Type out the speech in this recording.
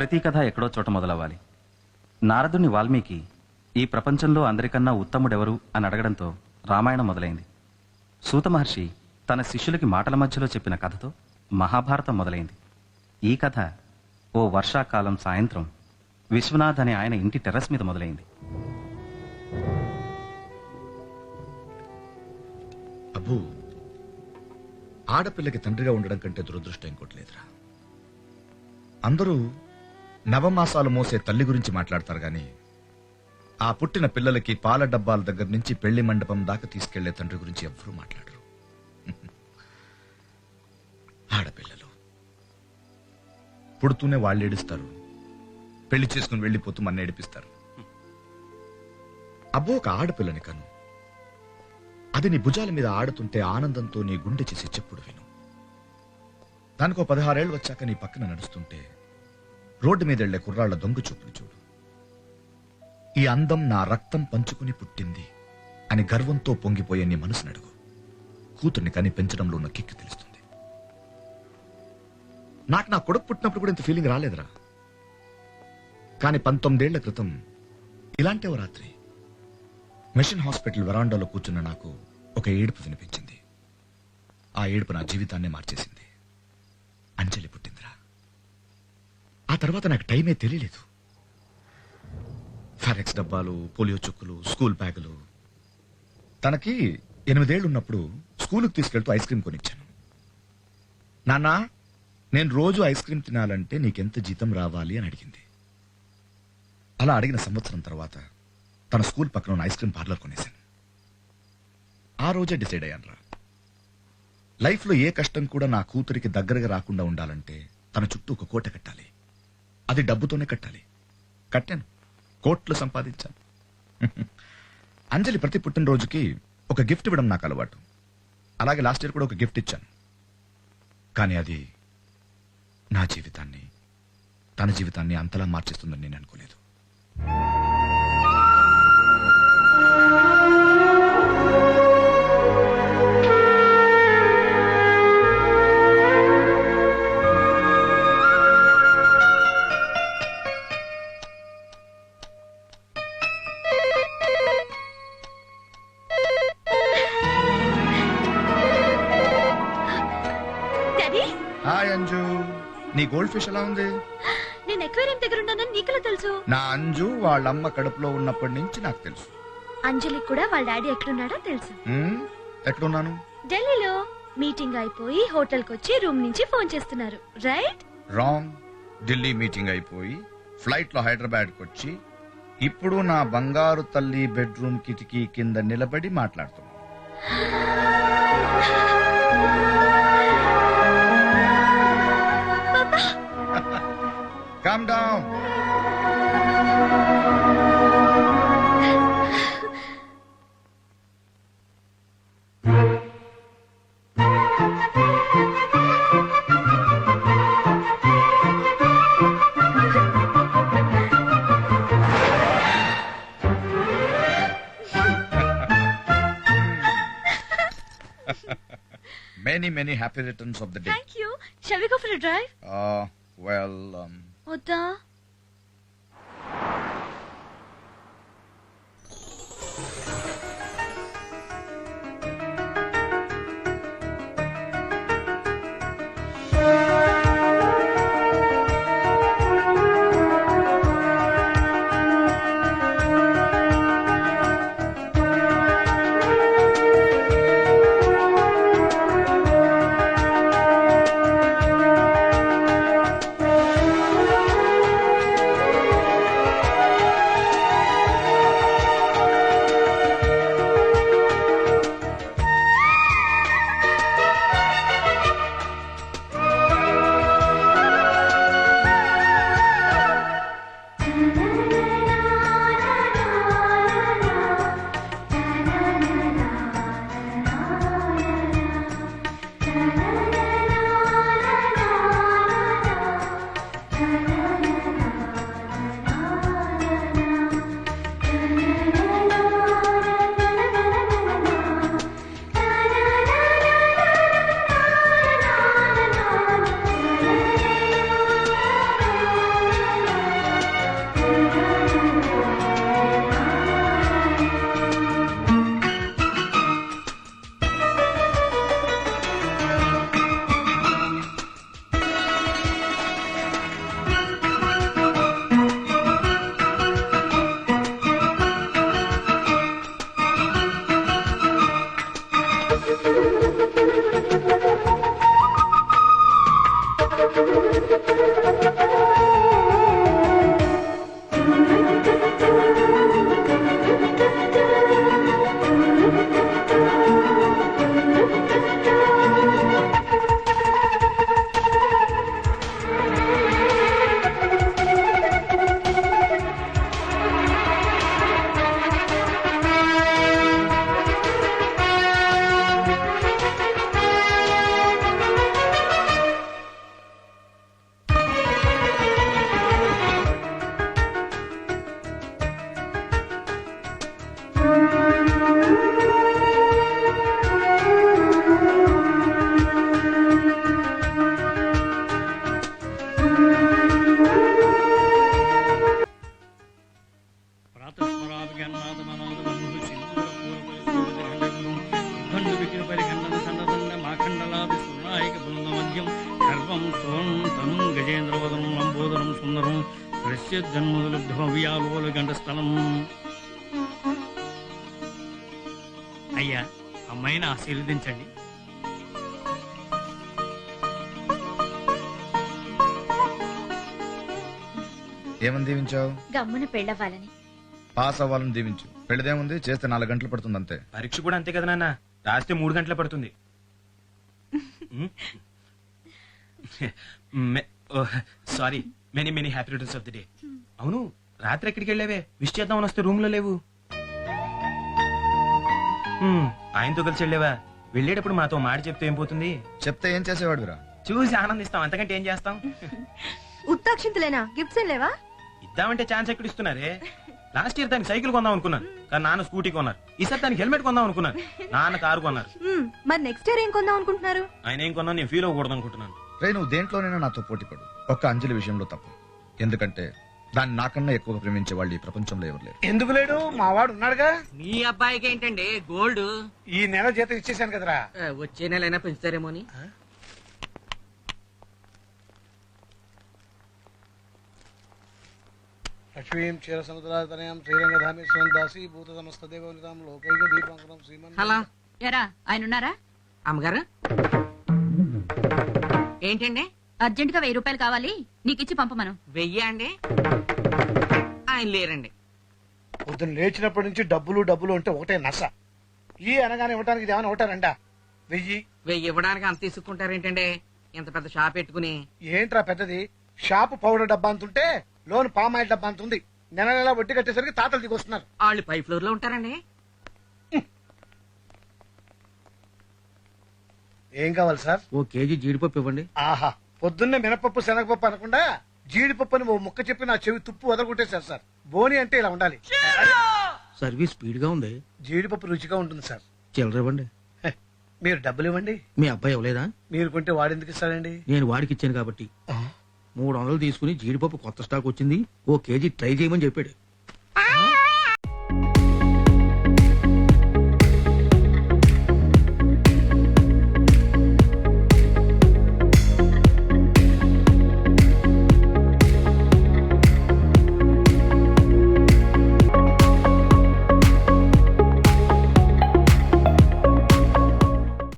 ప్రతి కథ ఎక్కడో చోట మొదలవ్వాలి. నారదుని వాల్మీకి ఈ ప్రపంచంలో అందరికన్నా ఉత్తముడెవరు అని అడగడంతో రామాయణం మొదలైంది. సూత మహర్షి తన శిష్యులకి మాటల మధ్యలో చెప్పిన కథతో మహాభారతం మొదలైంది. ఈ కథ ఓ వర్షాకాలం సాయంత్రం విశ్వనాథ్ అనే ఆయన ఇంటి టెర్రస్ మీద మొదలైంది. అబ్బు, ఆడపిల్లకి తండ్రిగా ఉండడం కంటే దురదృష్టం ఇంకోట్లేదురా. అందరూ నవమాసాలు మోసే తల్లి గురించి మాట్లాడతారు గాని ఆ పుట్టిన పిల్లలకి పాల డబ్బాల దగ్గర నుంచి పెళ్లి మండపం దాకా తీసుకెళ్లే తండ్రి గురించి ఎవ్వరూ మాట్లాడరు. ఆడపిల్లలు పుడుతూనే వాళ్ళు ఏడుస్తారు, పెళ్లి చేసుకుని వెళ్లిపోతూ మన ఏడిపిస్తారు. అబ్బో, ఒక ఆడపిల్లని కను, అది నీ భుజాల మీద ఆడుతుంటే ఆనందంతో నీ గుండె చేసి చెప్పుడు విను. దానికో 16 ఏళ్ళు వచ్చాక నీ పక్కన నడుస్తుంటే రోడ్డు మీద వెళ్లే కుర్రాళ్ల దొంగ చూపులు చూడు. ఈ అందం నా రక్తం పంచుకుని పుట్టింది అని గర్వంతో పొంగిపోయే నీ మనసును అడుగు. కూతుర్ని కని పెంచడంలో ఉన్న కిక్కు తెలుస్తుంది. నాకు నా కొడుకు పుట్టినప్పుడు కూడా ఇంత ఫీలింగ్ రాలేదురా. కానీ 19 ఏళ్ల క్రితం ఇలాంటి ఓ రాత్రి మిషన్ హాస్పిటల్ వరాండాలో కూర్చున్న నాకు ఒక ఏడుపు వినిపించింది. ఆ ఏడుపు నా జీవితాన్నే మార్చేసింది. అంజలి పుట్టిందిరా. ఆ తర్వాత నాకు టైమే తెలియలేదు. ఫారెక్స్ డబ్బాలు, పోలియో చుక్కులు, స్కూల్ బ్యాగులు. తనకి 8 ఏళ్ళు ఉన్నప్పుడు స్కూలుకు తీసుకెళ్తూ ఐస్ క్రీమ్ కొనిచ్చాను. నాన్నా, నేను రోజు ఐస్ క్రీమ్ తినాలంటే నీకెంత జీతం రావాలి అని అడిగింది. అలా అడిగిన సంవత్సరం తర్వాత తన స్కూల్ పక్కన ఉన్న ఐస్ క్రీమ్ పార్లర్ కొనేశాను. ఆ రోజే డిసైడ్ అయ్యానురా, లైఫ్లో ఏ కష్టం కూడా నా కూతురికి దగ్గరగా రాకుండా ఉండాలంటే తన చుట్టూ ఒక కోట కట్టాలి. అది డబ్బుతోనే కట్టాలి. కట్టాను, కోట్లు సంపాదించాను. అంజలి ప్రతి పుట్టినరోజుకి ఒక గిఫ్ట్ ఇవ్వడం నాకు అలవాటు. అలాగే లాస్ట్ ఇయర్ కూడా ఒక గిఫ్ట్ ఇచ్చాను. కానీ అది నా జీవితాన్ని, తన జీవితాన్ని అంతలా మార్చేస్తుందని నేను అనుకోలేదు. హాయ్ అంజు, నీ గోల్డ్ ఫిష్ ఎలా ఉంది? నేను ఎక్వేరియం దగ్గర ఉన్నానని నీకెలా తెలుసు? నా అంజు వాళ్ళమ్మ కడుపులో ఉన్నప్పటి నుంచి నాకు తెలుసు. అంజలికి కూడా వాళ్ళ డాడీ ఎక్కడున్నాడో తెలుసు. ఎక్కడున్నాను? ఢిల్లీలో మీటింగ్ అయిపోయి హోటల్ కి వచ్చి రూమ్ నుంచి ఫోన్ చేస్తున్నారు, రైట్? రాంగ్. ఢిల్లీ మీటింగ్ అయిపోయి ఫ్లైట్ లో హైదరాబాద్ కు వచ్చి ఇప్పుడు నా బంగారు తల్లి బెడ్రూమ్ కిటికీ కింద నిలబడి మాట్లాడుతున్నాను. Calm down. Many happy returns of the day. Thank you. Shall we go for a drive? Well, వద్దా? అయ్యా అమ్మాయిని ఆశీర్వదించండి. ఏమని దీవించావు? గమ్మున పెళ్ళవ్వాలని. పాస్ అవ్వాలని దీవించు. పెళ్ళదేముంది, చేస్తే 4 గంటలు పడుతుంది అంతే. పరీక్ష కూడా అంతే కదా నాన్న, రాస్తే 3 గంటలే పడుతుంది. Sorry, many many happy returns of the day. అవును, రాత్రి ఎక్కడికి వెళ్ళావే? విష్ చేద్దామని వస్తే రూమ్ లో లేవు. ఆయనతో కలిసి వెళ్ళావా? వెళ్ళేటప్పుడు మాతో మాట చెప్తే ఏం పోతుంది? చెప్తే ఏం చేసేవాడురా? చూసి ఆనందిస్తాం, అంతకంటే ఏం చేస్తాం? ఉత్తాక్షింతలేనా? గిఫ్ట్స్ ఏం లేవా? ఇద్దామంటే ఛాన్స్ ఎక్కడ ఇస్తున్నారే? లాస్ట్ ఇయర్ దానికి సైకిల్ కొందాం అనుకున్నాను, కానీ నాన్న స్కూటీ కొన్నారు. ఈసారి దానికి హెల్మెట్ కొందాం అనుకున్నాను, నాన్న కారు కొన్నారు. మరి నెక్స్ట్ ఇయర్ ఏం కొందాం అనుకుంటున్నారు? ఆయన ఏం కొన్నా నేను ఫీల్ అవ్వకూడదు అనుకుంటున్నాను. రే, నువ్వు దేంట్లోనైనా నాతో పోటీ పడు, ఒక్క అంజలి విషయంలో తప్ప. ఎందుకంటే దాన్ని నాకన్నా ఎక్కువగా ప్రేమించే వాళ్ళు ఈ ప్రపంచంలో ఎవరు లేరు. ఎందుకు లేడు? మా వాడు ఉన్నాడుగా. మీ అబ్బాయికి ఏంటండి గోల్డ్? ఈ నెల జీతం ఇచ్చేసాను కదరా. వచ్చే నెల అయినా పెంచుతారేమో అని. లక్ష్మీం క్షీర సముద్రాతనయం శ్రీరంగధామేశ్వరం దాసి భూత సమస్త దేవనితాం లోకైక దీపాంకరం శ్రీమన్. హలో, ఎరా ఆయన ఉన్నారా? అమ్మగారు ఏంటండి? అర్జెంట్ గా 1000 రూపాయలు కావాలి, నీకిచ్చి పంపమను. 1000 అండి? ఆయన లేరండి. పొద్దున్న లేచినప్పటి నుంచి డబ్బులు డబ్బులు అంటే ఒకటే నస. ఈ అనగానే ఇవ్వడానికి ఇది ఏమైనా ఒకటారండా? 1000 1000 ఇవ్వడానికి అంత తీసుకుంటారేంటండి? ఇంత పెద్ద షాప్ పెట్టుకుని. ఏంట్రా పెద్దది? షాపు పౌడర్ డబ్బా అంతుంటే లోన్ పామాయిల్ డబ్బా అంతుంది. నెల నెల వడ్డీ కట్టేసరికి తాతలు దిగొస్తున్నారు. వాళ్ళు పై ఫ్లోర్ లో ఉంటారండి. ఏం కావాలి సార్? 1 కేజీ జీడిపప్పు ఇవ్వండి. ఆహా, పొద్దున్నే మినపప్పు శనగపప్పు అనకుండా జీడిపప్పు అని ఓ ముక్క చెప్పి నా చెవి తుప్పు వదలగొట్టేశారు సార్. బోని అంటే ఇలా ఉండాలి. సర్వీస్ స్పీడ్ గా ఉంది. జీడిపప్పు రుచిగా ఉంటుంది సార్. చిల్లర ఇవ్వండి. హె, మీరు డబ్బులు ఇవ్వండి. మీ అబ్బాయి ఇవ్వలేదా? మీరు కొంటే వాడెందుకు ఇస్తాడండి? నేను వాడికి ఇచ్చాను కాబట్టి. 300 తీసుకుని జీడిపప్పు కొత్త స్టాక్ వచ్చింది, 1 కేజీ ట్రై చేయమని చెప్పాడు.